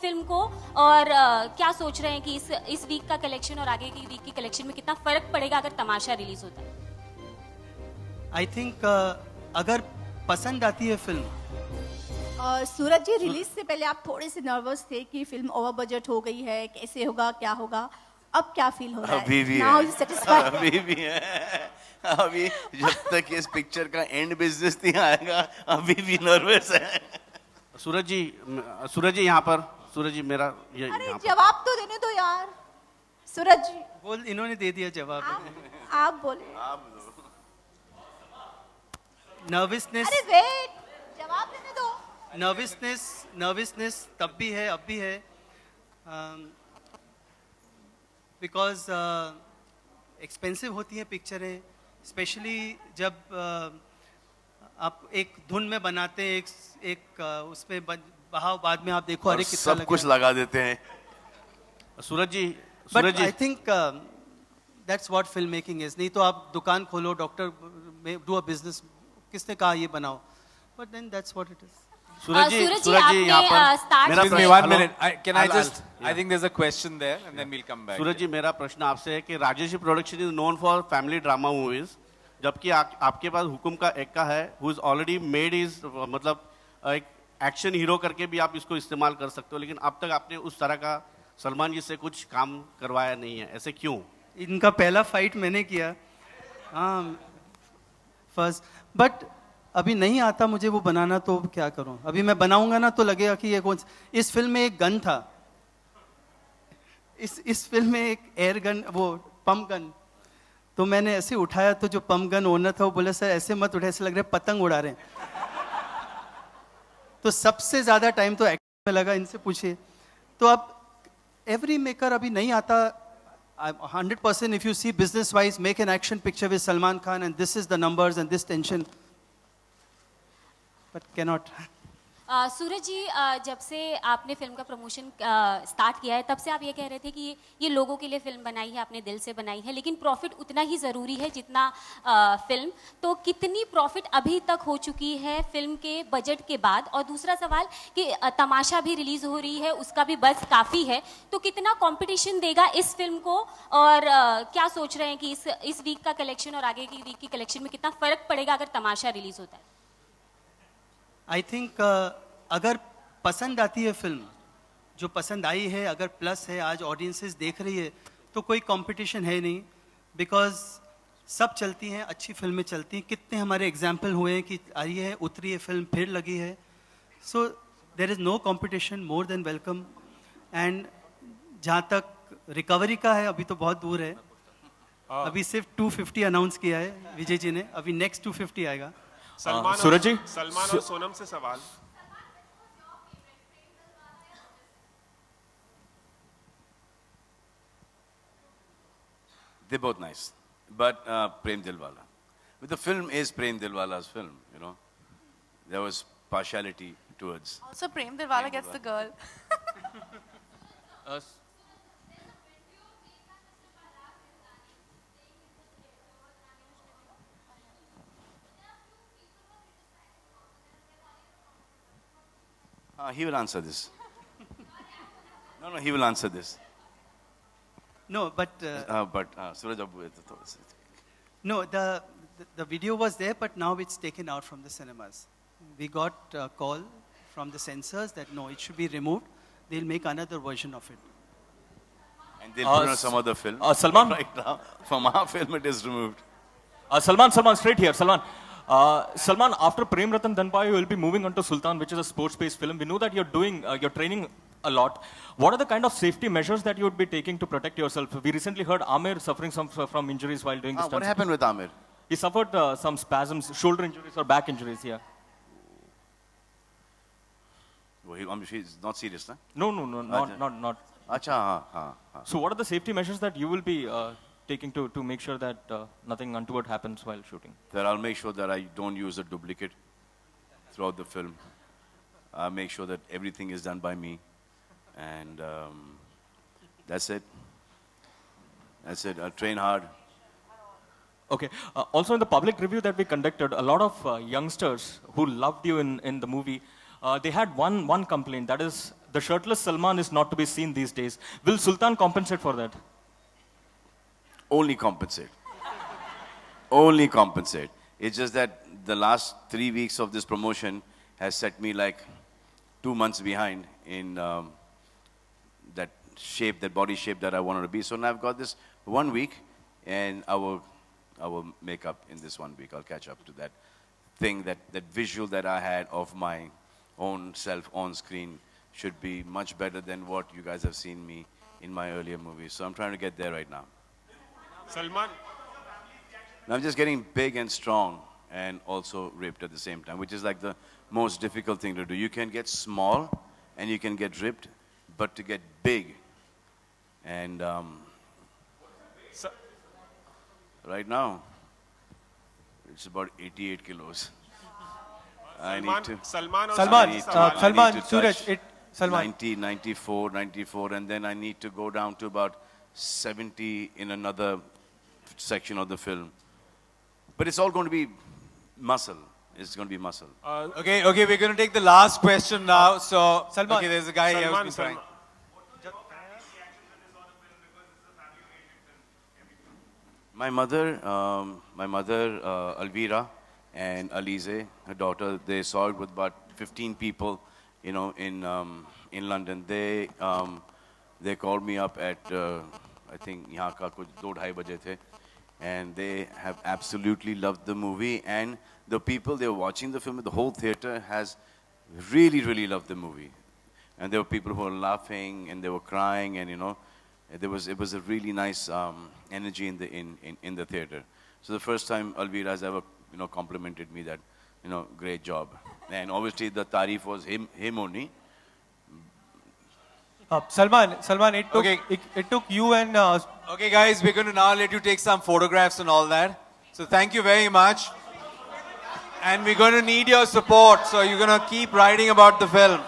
Film को, और क्या सोच रहे हैं कि इस वीक का कलेक्शन और आगे की वीक की कलेक्शन में कितना फर्क पड़ेगा अगर तमाशा रिलीज होता है? आई थिंक अगर पसंद आती है फिल्म। सूरज जी, रिलीज से पहले आप थोड़े से नर्वस थे कि फिल्म ओवर बजट हो गई है, कैसे होगा, क्या होगा, अब क्या फील हो रहा है? अभी भी Now है, you satisfied? अभी भी है। अभी जब तक इस पिक्चर का एंड बिजनेस नहीं आएगा अभी भी नर्वस है। सूरज जी यहाँ पर, सूरज जी मेरा ये अरे यहाँ पर। जवाब तो देने दो यार। सूरज जी बोल, इन्होंने दे दिया जवाब। आप बोले। नर्वसनेस, अरे वेट, जवाब देने दो। नर्वसनेस तब भी है, अब भी है, बिकॉज एक्सपेंसिव होती हैं पिक्चरें, स्पेशली जब आप एक धुन में बनाते हैं, एक उसमें बहाव, बाद में आप देखो अरे कितना सब कुछ लगा देते हैं। Suraj ji, but I think that's what film making is. नहीं तो आप दुकान खोलो, डॉक्टर में डू अ बिजनेस, किसने कहा ये बनाओ, but then that's what it is. Suraj ji यहाँ पर Excuse me, 1 minute. Can I just? I think there's a question there, and then we'll come back. सूरज जी, मेरा प्रश्न आपसे है कि Rajesh production is known for family drama movies, जबकि आपके पास हुकुम का एक्का है, who is already made is, मतलब एक एक्शन हीरो करके भी आप इसको इस्तेमाल कर सकते हो, लेकिन अब तक आपने उस तरह का सलमान जी से कुछ काम करवाया नहीं है, ऐसे क्यों? इनका पहला फाइट मैंने किया, हाँ फर्स्ट, बट अभी नहीं आता मुझे वो बनाना, तो क्या करूं? अभी मैं बनाऊंगा ना तो लगेगा कि ये कौन। इस फिल्म में एक गन था, इस फिल्म में एक एयर गन, वो पंप गन, तो मैंने ऐसे उठाया तो जो पंप गन ओनर था वो बोला सर ऐसे मत उठाए, ऐसे लग रहा है पतंग उड़ा रहे हैं। तो सबसे ज्यादा टाइम तो एक्टिंग में लगा, इनसे पूछिए। तो अब एवरी मेकर अभी नहीं आता 100%। If you see business wise, make an action picture with Salman Khan and this is the numbers and this tension, but cannot. Suraj ji, जब से आपने फिल्म का प्रमोशन स्टार्ट किया है तब से आप ये कह रहे थे कि ये लोगों के लिए फिल्म बनाई है, आपने दिल से बनाई है, लेकिन प्रॉफिट उतना ही ज़रूरी है जितना फिल्म। तो कितनी प्रॉफिट अभी तक हो चुकी है फिल्म के बजट के बाद? और दूसरा सवाल कि तमाशा भी रिलीज़ हो रही है, उसका भी बज़ काफ़ी है, तो कितना कंपटीशन देगा इस फिल्म को, और क्या सोच रहे हैं कि इस वीक का कलेक्शन और आगे की वीक की कलेक्शन में कितना फ़र्क पड़ेगा अगर तमाशा रिलीज़ होता है? आई थिंक अगर पसंद आती है फिल्म, जो पसंद आई है, अगर प्लस है, आज ऑडियंसेस देख रही है, तो कोई कंपटीशन है नहीं, बिकॉज सब चलती हैं, अच्छी फिल्में चलती हैं। कितने हमारे एग्जाम्पल हुए हैं कि आई है, उतरी है फिल्म, फिर लगी है। So there is no competition, more than Welcome. And जहाँ तक रिकवरी का है, अभी तो बहुत दूर है, अभी सिर्फ 250 अनाउंस किया है विजय जी ने, अभी नेक्स्ट 250 आएगा। सूरज जी, सलमान और सोनम से सवाल। They're both nice, but Prem Dilwala. But the film is Prem Dilwala's film, you know. There was partiality towards. Also, Prem Dilwala gets the girl. He will answer this. No, he will answer this. No, but Suraj Abu, no, the video was there, but now it's taken out from the cinemas. We got a call from the censors that no, it should be removed. They'll make another version of it. And they'll put it on some other film. Salman, right now, from our film it is removed. Salman, straight here, Salman. Salman, after Prem Ratan Dhanpai, you will be moving on to Sultan, which is a sports-based film. We know that you're training a lot. What are the kind of safety measures that you would be taking to protect yourself? We recently heard Amir suffering from injuries while doing this. What happened with Amir? He suffered some spasms, shoulder injuries or back injuries, yeah. Well, he's not serious, huh? No, not. Acha, So what are the safety measures that you will be taking to make sure that nothing untoward happens while shooting? That I'll make sure that I don't use a duplicate throughout the film. I'll make sure that everything is done by me. And that's it. That's it. I'll train hard. Okay. Also, in the public review that we conducted, a lot of youngsters who loved you in the movie, they had one complaint. That is, the shirtless Salman is not to be seen these days. Will Sultan compensate for that? Only compensate. Only compensate. It's just that the last 3 weeks of this promotion has set me like 2 months behind in that shape, that body shape that I wanted to be. So now I've got this 1 week, and I will make up in this 1 week. I'll catch up to that thing, that visual that I had of my own self on screen should be much better than what you guys have seen me in my earlier movies. So I'm trying to get there right now. Salman. I'm just getting big and strong and also ripped at the same time, which is like the most difficult thing to do. You can get small and you can get ripped, but to get big and right now it's about 88 kilos. I need to. Salman, Suraj, Salman. 90, 94, and then I need to go down to about 70 in another section of the film. But it's all going to be muscle. It's going to be muscle. Okay, we're going to take the last question now. So, Salman, okay, there's a guy here who's been trying. My mother, Alvira, and Alize, her daughter, they saw it with about 15 people, you know, in London. They called me up at, I think, यहाँ का कुछ 2-2:30 बजे थे, and they have absolutely loved the movie. And the people, they were watching the film, the whole theater has really, really loved the movie. And there were people who were laughing and they were crying, and you know, it was a really nice energy in the theater. So the first time Alvira has ever, you know, complimented me that, you know, great job. And obviously the tarif was him only. Salman, it took you and... Okay, guys, we're going to now let you take some photographs and all that. So thank you very much. And we're going to need your support. So you're going to keep writing about the film.